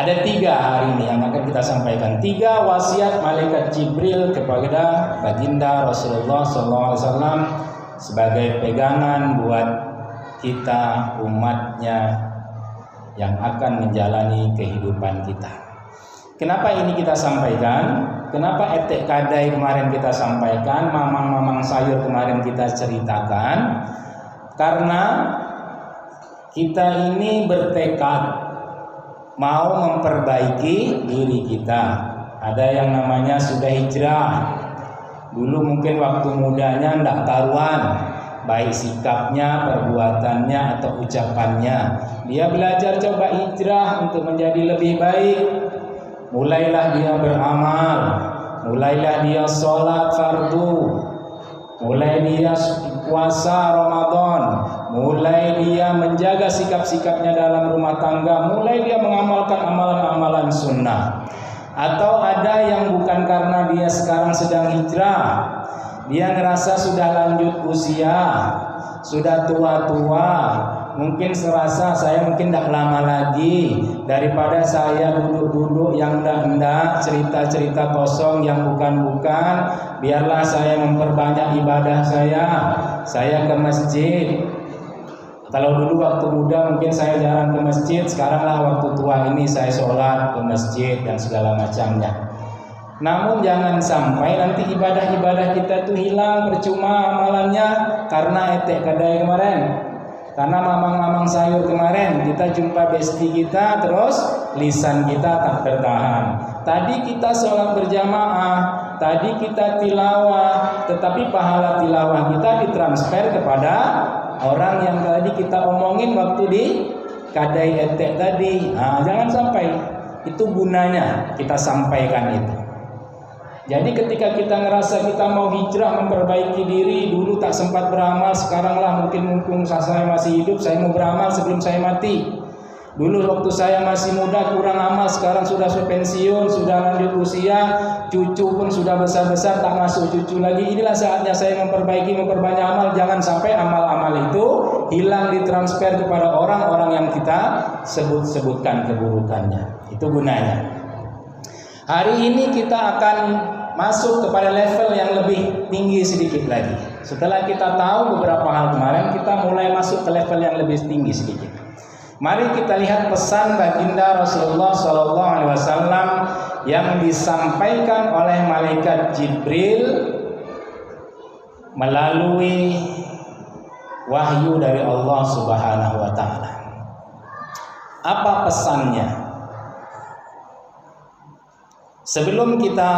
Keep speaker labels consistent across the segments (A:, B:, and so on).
A: Ada 3 hari ini yang akan kita sampaikan. 3 wasiat malaikat Jibril kepada baginda Rasulullah SAW sebagai pegangan buat kita umatnya yang akan menjalani kehidupan kita. Kenapa ini kita sampaikan? Kenapa etek kadai kemarin kita sampaikan, mamang-mamang sayur kemarin kita ceritakan? Karena kita ini bertekad mau memperbaiki diri kita. Ada yang namanya sudah hijrah. Dulu mungkin waktu mudanya enggak karuan, baik sikapnya, perbuatannya atau ucapannya. Dia belajar coba hijrah untuk menjadi lebih baik. Mulailah dia beramal, mulailah dia sholat fardu, mulai dia puasa Ramadan, mulai dia menjaga sikap-sikapnya dalam rumah tangga, mulai dia mengamalkan amalan-amalan sunnah. Atau ada yang bukan karena dia sekarang sedang hijrah, dia ngerasa sudah lanjut usia, sudah tua-tua, mungkin serasa saya mungkin tidak lama lagi, daripada saya duduk-duduk yang enggak, cerita-cerita kosong yang bukan-bukan, biarlah saya memperbanyak ibadah saya ke masjid. Kalau dulu waktu muda mungkin saya jarang ke masjid, sekaranglah waktu tua ini saya sholat ke masjid dan segala macamnya. Namun jangan sampai nanti ibadah-ibadah kita itu hilang, percuma amalannya karena etek kadai kemarin, karena mamang-mamang sayur kemarin. Kita jumpa besti kita, terus lisan kita tak bertahan. Tadi kita sholat berjamaah, tadi kita tilawah, tetapi pahala tilawah kita ditransfer kepada orang yang tadi kita omongin waktu di kadai etek tadi. Jangan sampai, itu gunanya kita sampaikan itu. Jadi ketika kita ngerasa kita mau hijrah, memperbaiki diri, dulu tak sempat beramal, sekaranglah mungkin mumpung saya masih hidup, saya mau beramal sebelum saya mati. Dulu waktu saya masih muda kurang amal, sekarang sudah pensiun, sudah lanjut usia, cucu pun sudah besar-besar, tak masuk cucu lagi. Inilah saatnya saya memperbaiki, memperbanyak amal. Jangan sampai amal-amal itu hilang, ditransfer kepada orang-orang yang kita sebut-sebutkan keburukannya. Itu gunanya. Hari ini kita akan masuk kepada level yang lebih tinggi sedikit lagi. Setelah kita tahu beberapa hal kemarin, kita mulai masuk ke level yang lebih tinggi sedikit. Mari kita lihat pesan baginda Rasulullah SAW yang disampaikan oleh malaikat Jibril melalui wahyu dari Allah Subhanahu wa taala. Apa pesannya? Sebelum kita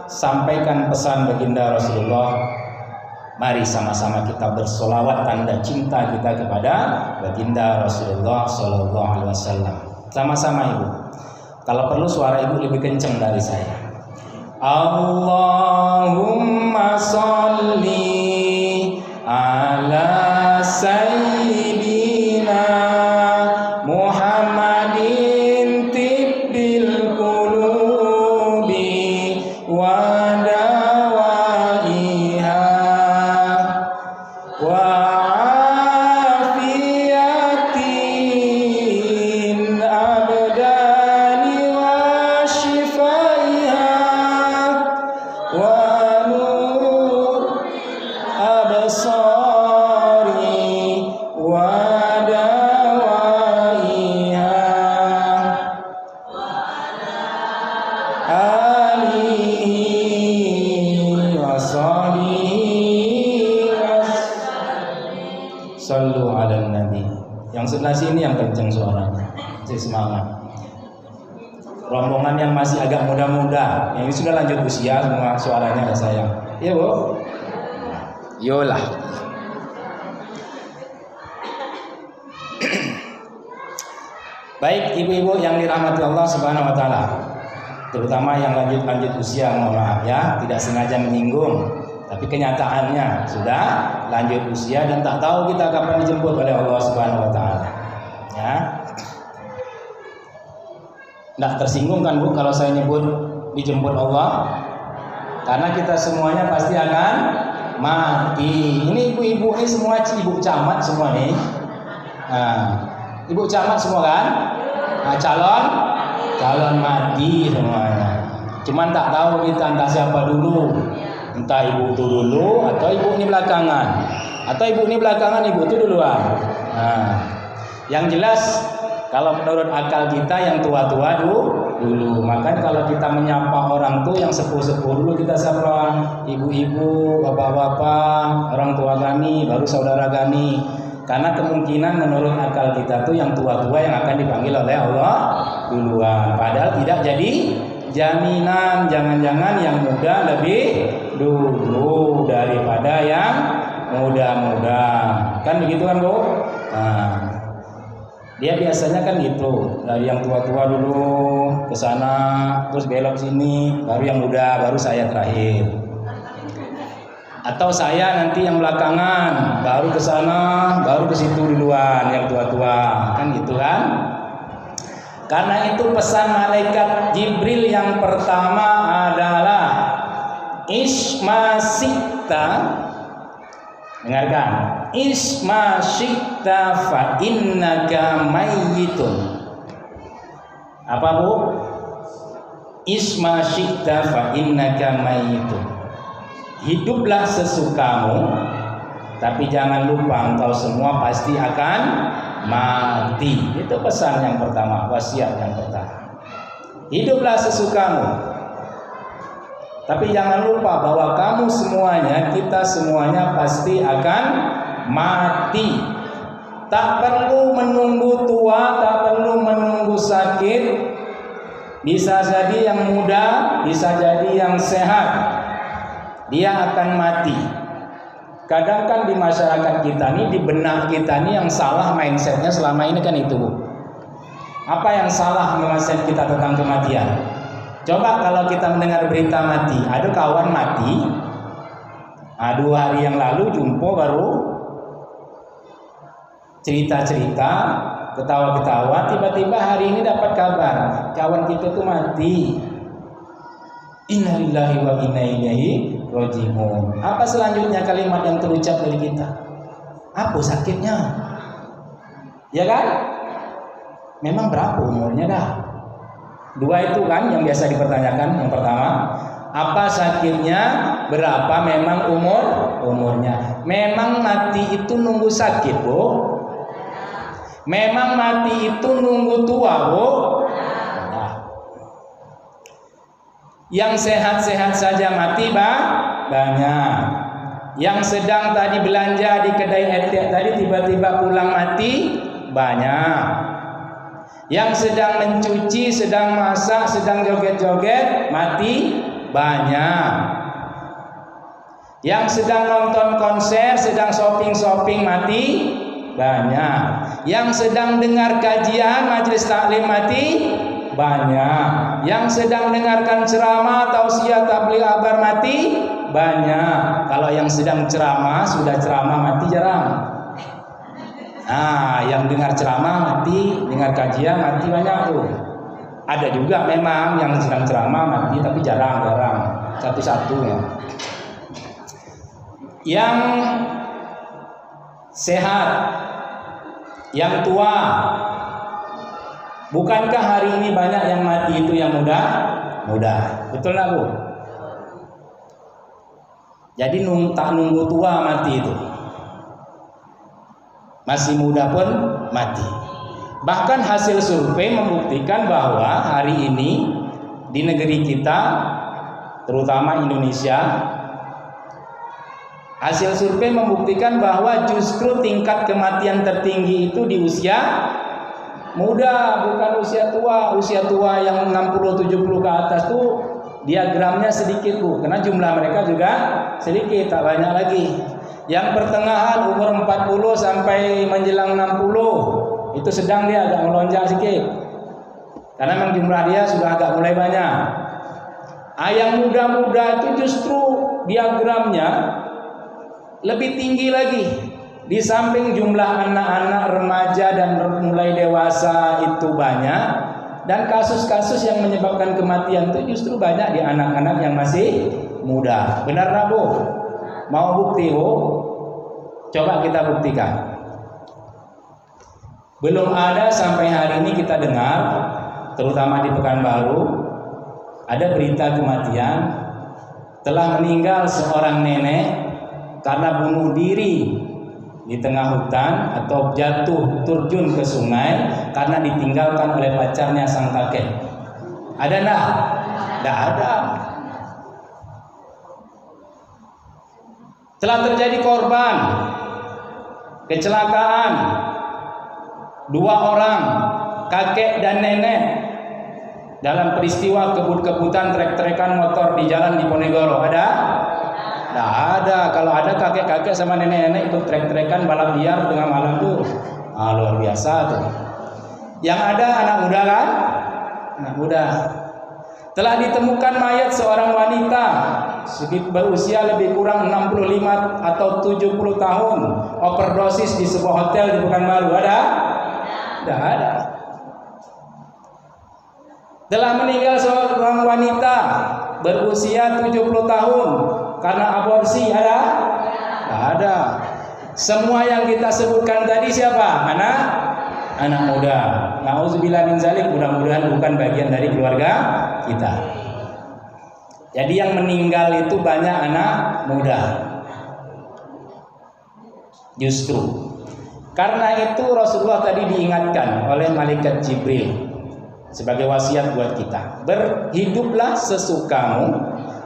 A: sampaikan pesan baginda Rasulullah, mari sama-sama kita bersolawat tanda cinta kita kepada baginda Rasulullah Sallallahu Alaihi Wasallam. Sama-sama ibu. Kalau perlu suara ibu lebih kencang dari saya. Allahumma sholli ala sayyidina Muhammadin tibbil qulubi wa Sallu ala nabi. Yang sebelah sini yang kenceng suaranya. Saya semangat. Rombongan yang masih agak muda-muda, yang ini sudah lanjut usia, semua suaranya ada sayang. Iya bu? Yolah. Baik ibu-ibu yang dirahmati Allah Subhanahu wa taala, terutama yang lanjut usia, mohon maaf ya, tidak sengaja menyinggung. Tapi kenyataannya sudah lanjut usia dan tak tahu kita kapan dijemput oleh Allah Subhanahu wa taala. Ya. Nggak tersinggung kan Bu kalau saya nyebut dijemput Allah? Karena kita semuanya pasti akan mati. Ini ibu-ibu ini semua ibu camat semua nih. Nah, ibu camat semua kan? Nah, calon calon mati semuanya. Cuman tak tahu kita entah siapa dulu, entah ibu itu dulu atau ibu ini belakangan, atau ibu ini belakangan ibu itu duluan. Nah, yang jelas kalau menurut akal kita yang tua-tua dulu. Makanya kalau kita menyapa orang tuh yang sepuh-sepuh dulu kita sapa, ibu-ibu, bapak-bapak, orang tua kami, baru saudara kami. Karena kemungkinan menurut akal kita tuh yang tua-tua yang akan dipanggil oleh Allah duluan. Padahal tidak jadi jaminan, jangan-jangan yang muda lebih dulu daripada yang muda-muda. Kan begitu kan, Bu? Nah, dia biasanya kan gitu, dari yang tua-tua dulu ke sana, terus belok sini, baru yang muda, baru saya terakhir. Atau saya nanti yang belakangan, baru ke sana, baru ke situ duluan yang tua-tua, kan gitu kan? Karena itu pesan malaikat Jibril yang pertama adalah Isma Sikta. Dengarkan, Isma Sikta fa innaka mayyitun. Apa, Bu? Isma Sikta fa innaka mayyitun. Hiduplah sesukamu, tapi jangan lupa engkau semua pasti akan mati. Itu pesan yang pertama, wasiat yang pertama. Hiduplah sesukamu, tapi jangan lupa bahwa kamu semuanya, kita semuanya pasti akan mati. Tak perlu menunggu tua, tak perlu menunggu sakit. Bisa jadi yang muda, bisa jadi yang sehat, dia akan mati. Kadang kan di masyarakat kita nih, di benak kita nih yang salah mindsetnya selama ini kan itu, Bu. Apa yang salah mindset kita tentang kematian? Coba kalau kita mendengar berita mati, ada kawan mati, 2 hari yang lalu jumpa baru cerita-cerita, ketawa-ketawa, tiba-tiba hari ini dapat kabar kawan kita tuh mati. Innalillahi wa inna ilaihi raji'un. Apa selanjutnya kalimat yang terucap dari kita? Apa sakitnya? Ya kan? Memang berapa umurnya dah? 2 itu kan yang biasa dipertanyakan. Yang pertama, apa sakitnya? Berapa memang umurnya? Memang mati itu nunggu sakit, Bu? Memang mati itu nunggu tua, Bu? Yang sehat-sehat saja mati banyak. Yang sedang tadi belanja di kedai etek tadi tiba-tiba pulang mati banyak. Yang sedang mencuci, sedang masak, sedang joget-joget mati banyak. Yang sedang nonton konser, sedang shopping-shopping mati banyak. Yang sedang dengar kajian majelis taklim mati banyak. Yang sedang dengarkan ceramah, tausiah, tabligh akbar mati banyak. Kalau yang sedang ceramah, sudah ceramah mati jarang. Yang dengar ceramah mati, dengar kajian mati banyak tuh. Ada juga memang yang sedang ceramah mati tapi jarang-jarang, satu-satu ya. Yang sehat, yang tua. Bukankah hari ini banyak yang mati itu yang muda? Betul nggak, Bu? Jadi tak nunggu tua mati itu. Masih muda pun mati. Bahkan hasil survei membuktikan bahwa hari ini di negeri kita, terutama Indonesia, hasil survei membuktikan bahwa justru tingkat kematian tertinggi itu di usia muda, bukan usia tua. Usia tua yang 60-70 ke atas tuh diagramnya sedikit, Bu, karena jumlah mereka juga sedikit, tak banyak lagi. Yang pertengahan umur 40 sampai menjelang 60 itu sedang dia agak melonjak sedikit, karena memang jumlah dia sudah agak mulai banyak. Yang muda-muda itu justru diagramnya lebih tinggi lagi. Di samping jumlah anak-anak remaja dan mulai dewasa itu banyak, dan kasus-kasus yang menyebabkan kematian itu justru banyak di anak-anak yang masih muda. Benar nggak, Bu? Mau bukti, Bu? Coba kita buktikan. Belum ada sampai hari ini kita dengar terutama di Pekanbaru, ada berita kematian, telah meninggal seorang nenek karena bunuh diri di tengah hutan atau jatuh terjun ke sungai karena ditinggalkan oleh pacarnya sang kakek. Ada enggak? Enggak ada. Telah terjadi korban kecelakaan 2 orang, kakek dan nenek, dalam peristiwa kebut-kebutan trek-trekan motor di jalan di Ponegoro. Ada? Tidak ada. Kalau ada kakek-kakek sama nenek-nenek ikut trek-trekan balap liar tengah malam tuh, luar biasa tuh. Yang ada anak muda kan? Anak muda. Telah ditemukan mayat seorang wanita berusia lebih kurang 65 atau 70 tahun, overdosis di sebuah hotel di Pekanbaru. Ada? Tidak ada. Telah meninggal seorang wanita berusia 70 tahun karena aborsi. Ada? Tidak ada. Semua yang kita sebutkan tadi siapa? Anak muda. Nauzubillah min zalik, mudah-mudahan bukan bagian dari keluarga kita. Jadi yang meninggal itu banyak anak muda. Justru karena itu Rasulullah tadi diingatkan oleh malaikat Jibril sebagai wasiat buat kita. Berhiduplah sesukamu,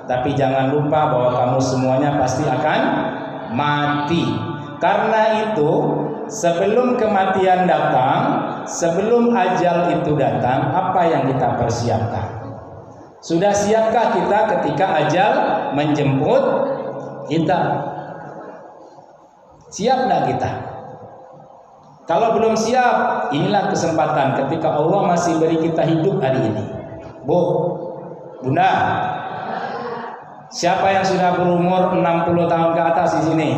A: tapi jangan lupa bahwa kamu semuanya pasti akan mati. Karena itu sebelum kematian datang, sebelum ajal itu datang, apa yang kita persiapkan? Sudah siapkah kita ketika ajal menjemput kita? Siap enggak kita? Kalau belum siap, inilah kesempatan ketika Allah masih beri kita hidup hari ini. Bu, Bunda, siapa yang sudah berumur 60 tahun ke atas di sini?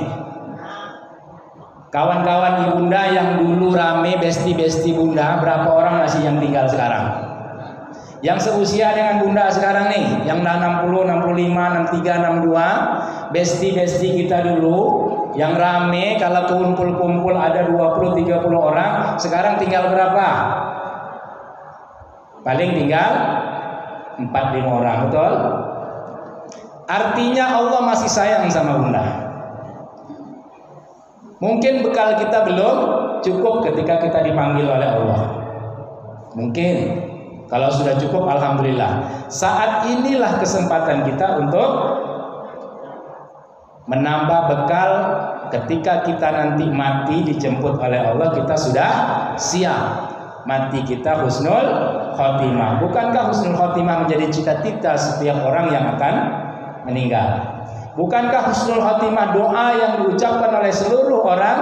A: Kawan-kawan ibunda yang dulu rame besti-besti bunda, berapa orang masih yang tinggal sekarang? Yang seusia dengan bunda sekarang nih, yang 60, 65, 63, 62, besti-besti kita dulu yang rame, kalau kumpul-kumpul ada 20-30 orang, sekarang tinggal berapa? Paling tinggal 4-5 orang, betul? Artinya Allah masih sayang sama bunda. Mungkin bekal kita belum cukup ketika kita dipanggil oleh Allah. Mungkin. Kalau sudah cukup, alhamdulillah. Saat inilah kesempatan kita untuk menambah bekal ketika kita nanti mati dijemput oleh Allah, kita sudah siap. Mati kita husnul khotimah. Bukankah husnul khotimah menjadi cita-cita setiap orang yang akan meninggal? Bukankah husnul khotimah doa yang diucapkan oleh seluruh orang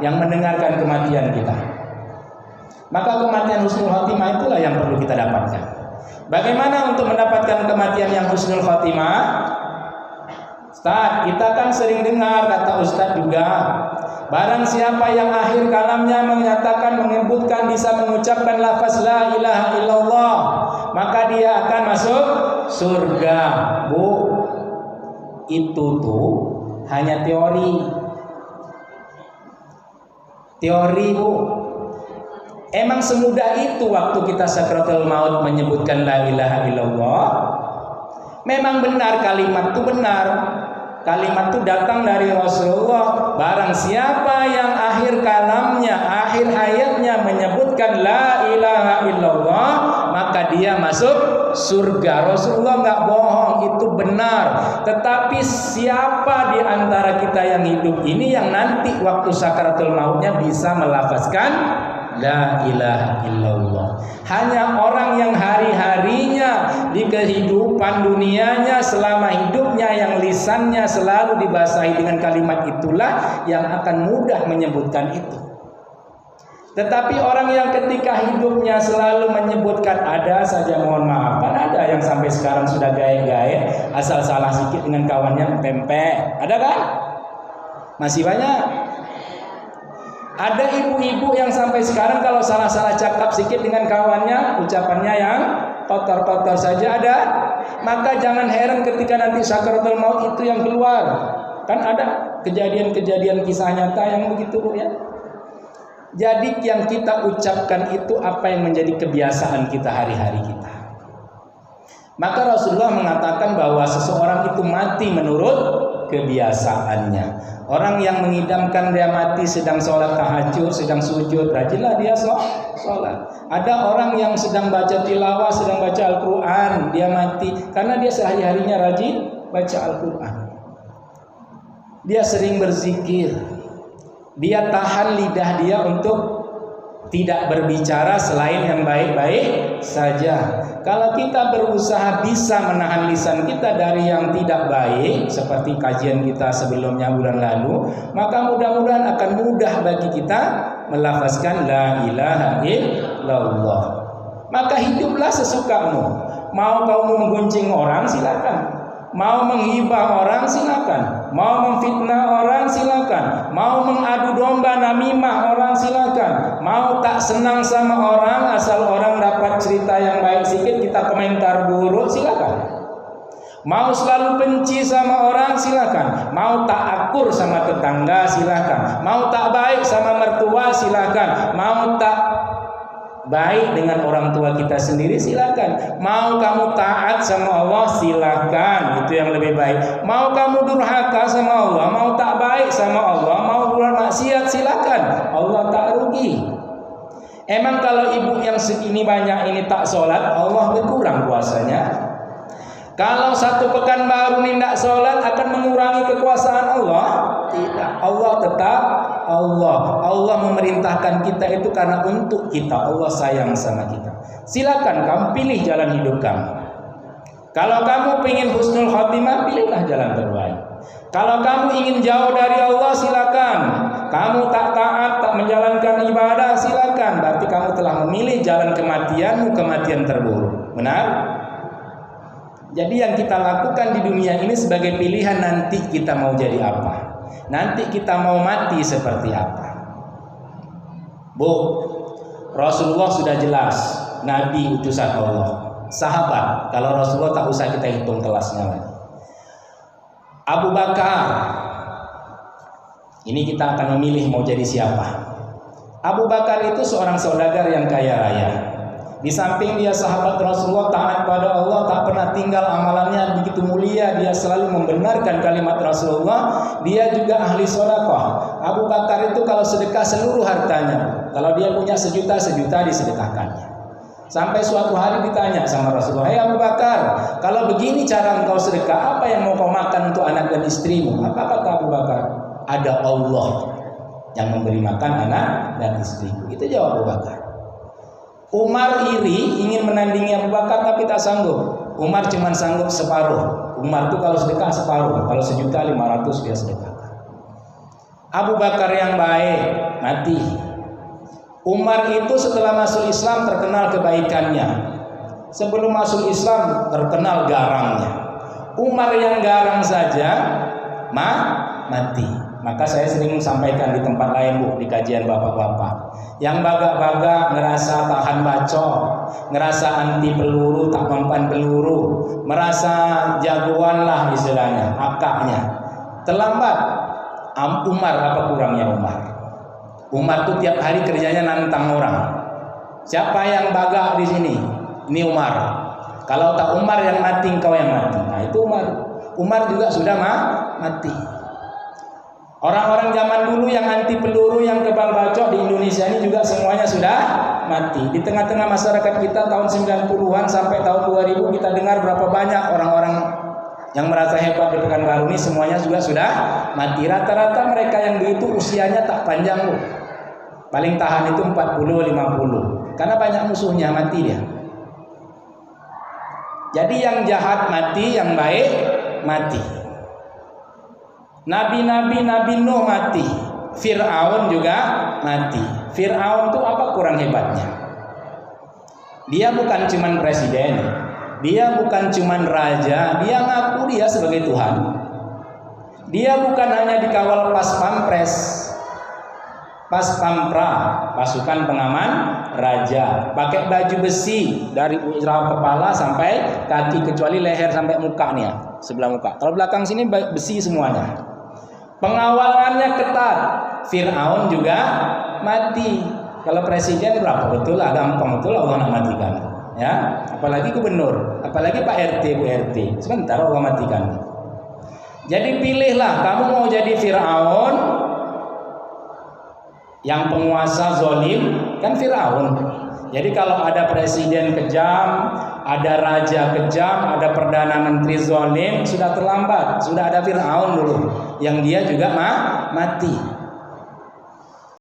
A: yang mendengarkan kematian kita? Maka kematian husnul khotimah itulah yang perlu kita dapatkan. Bagaimana untuk mendapatkan kematian yang husnul khotimah? Ustaz, kita kan sering dengar kata Ustaz juga, barang siapa yang akhir kalamnya menyatakan, menyebutkan, bisa mengucapkan lafaz la ilaha illallah, maka dia akan masuk surga. Bu, itu tuh hanya teori. Teori, Bu. Emang semudah itu waktu kita sakratul maut menyebutkan la ilaha illallah? Memang benar, kalimat itu benar. Kalimat itu datang dari Rasulullah. Barang siapa yang akhir kalamnya, akhir hayatnya menyebutkan la ilaha illallah, maka dia masuk surga. Rasulullah nggak bohong, itu benar. Tetapi siapa di antara kita yang hidup ini yang nanti waktu sakratul mautnya bisa melafazkan la ilaha illallah? Hanya orang yang hari-harinya di kehidupan dunianya selama hidupnya yang lisannya selalu dibasahi dengan kalimat itulah yang akan mudah menyebutkan itu. Tetapi orang yang ketika hidupnya selalu menyebutkan, ada saja, mohon maaf, kan ada yang sampai sekarang sudah gaya-gaya, asal salah sedikit dengan kawannya pempek, ada kan? Masih banyak. Ada ibu-ibu yang sampai sekarang kalau salah-salah cakap sedikit dengan kawannya, ucapannya yang kotor-kotor saja ada. Maka jangan heran ketika nanti sakratul maut itu yang keluar. Kan ada kejadian-kejadian kisah nyata yang begitu, Bu, ya. Jadi yang kita ucapkan itu apa yang menjadi kebiasaan kita hari-hari kita. Maka Rasulullah mengatakan bahwa seseorang itu mati menurut kebiasaannya. Orang yang mengidamkan dia mati sedang sholat tahajud, sedang sujud, rajinlah dia sholat. Ada orang yang sedang baca tilawah, sedang baca Al-Quran, dia mati karena dia sehari-harinya rajin baca Al-Quran. Dia sering berzikir. Dia tahan lidah dia untuk tidak berbicara selain yang baik-baik saja. Kalau kita berusaha bisa menahan lisan kita dari yang tidak baik, seperti kajian kita sebelumnya bulan lalu, maka mudah-mudahan akan mudah bagi kita melafazkan la ilaha illallah. Maka hiduplah sesukamu. Mau kamu menggunjing orang silakan. Mau menghibah orang silakan, mau memfitnah orang silakan, mau mengadu domba namimah orang silakan, mau tak senang sama orang asal orang dapat cerita yang baik sedikit kita komentar buruk silakan. Mau selalu benci sama orang silakan, mau tak akur sama tetangga silakan, mau tak baik sama mertua silakan, mau tak baik dengan orang tua kita sendiri silakan. Mau kamu taat sama Allah silakan, itu yang lebih baik. Mau kamu durhaka sama Allah, mau tak baik sama Allah, mau bermaksiat silakan. Allah tak rugi. Emang kalau ibu yang segini banyak ini tak sholat, Allah berkurang puasanya? Kalau satu pekan baru ini tidak sholat akan mengurangi kekuasaan Allah? Tidak. Allah tetap Allah. Allah memerintahkan kita itu karena untuk kita. Allah sayang sama kita. Silakan kamu pilih jalan hidup kamu. Kalau kamu ingin husnul khotimah, pilihlah jalan terbaik. Kalau kamu ingin jauh dari Allah, silakan. Kamu tak taat, tak menjalankan ibadah, silakan. Berarti kamu telah memilih jalan kematianmu, kematian terburuk. Benar? Jadi yang kita lakukan di dunia ini sebagai pilihan nanti kita mau jadi apa. Nanti kita mau mati seperti apa. Bu, Rasulullah sudah jelas Nabi utusan Allah. Sahabat, kalau Rasulullah tak usah kita hitung kelasnya lagi. Abu Bakar, ini kita akan memilih mau jadi siapa. Abu Bakar itu seorang saudagar yang kaya raya. Di samping dia sahabat Rasulullah, taat pada Allah, tak pernah tinggal amalannya begitu mulia, dia selalu membenarkan kalimat Rasulullah. Dia juga ahli sedekah. Abu Bakar itu kalau sedekah seluruh hartanya. Kalau dia punya sejuta disedekahkannya. Sampai suatu hari ditanya sama Rasulullah, "Hai Abu Bakar, kalau begini cara engkau sedekah, apa yang mau kau makan untuk anak dan istrimu?" Apa kata Abu Bakar? "Ada Allah yang memberi makan anak dan istriku." Itu jawab Abu Bakar. Umar iri ingin menandingi Abu Bakar tapi tak sanggup. Umar cuma sanggup separuh. Umar itu kalau sedekah separuh. Kalau 1.500.000 dia sedekah. Abu Bakar yang baik mati. Umar itu setelah masuk Islam terkenal kebaikannya. Sebelum masuk Islam terkenal garangnya. Umar yang garang saja mati. Maka saya sering sampaikan di tempat lain, Bu, di kajian bapak-bapak. Yang bagak-bagak ngerasa tahan bacok, ngerasa anti peluru, tak mempan peluru, merasa jagoan lah istilahnya, akaknya. Terlambat. Umar, apa kurangnya Umar? Umar tuh tiap hari kerjanya nantang orang. Siapa yang bagak di sini? Ini Umar. Kalau tak Umar yang mati, engkau yang mati. Nah itu Umar. Umar juga sudah mati. Orang-orang zaman dulu yang anti peluru, yang kebal bacok di Indonesia ini juga semuanya sudah mati. Di tengah-tengah masyarakat kita tahun 90-an sampai tahun 2000 kita dengar berapa banyak orang-orang yang merasa hebat di Pekanbaru ini semuanya juga sudah mati. Rata-rata mereka yang begitu usianya tak panjang, Bu. Paling tahan itu 40-50. Karena banyak musuhnya, mati dia. Jadi yang jahat mati, yang baik mati. Nabi Nuh mati, Fir'aun juga mati. Fir'aun itu apa kurang hebatnya? Dia bukan cuman presiden, dia bukan cuman raja, dia ngaku dia sebagai Tuhan. Dia bukan hanya dikawal pas pampres, pas pampra, pasukan pengaman raja, pakai baju besi dari ujung kepala sampai kaki kecuali leher sampai muka nih ya, sebelah muka. Kalau belakang sini besi semuanya. Pengawalannya ketat. Fir'aun juga mati. Kalau presiden berapa betul lah, gampang betul Allah nak matikan. Ya, apalagi gubernur, apalagi Pak RT, Bu RT, sebentar Allah matikan. Jadi pilihlah, kamu mau jadi Fir'aun yang penguasa zolim, kan Fir'aun. Jadi kalau ada presiden kejam, ada raja kejam, ada perdana menteri zolim, sudah terlambat. Sudah ada Fir'aun dulu, yang dia juga mati.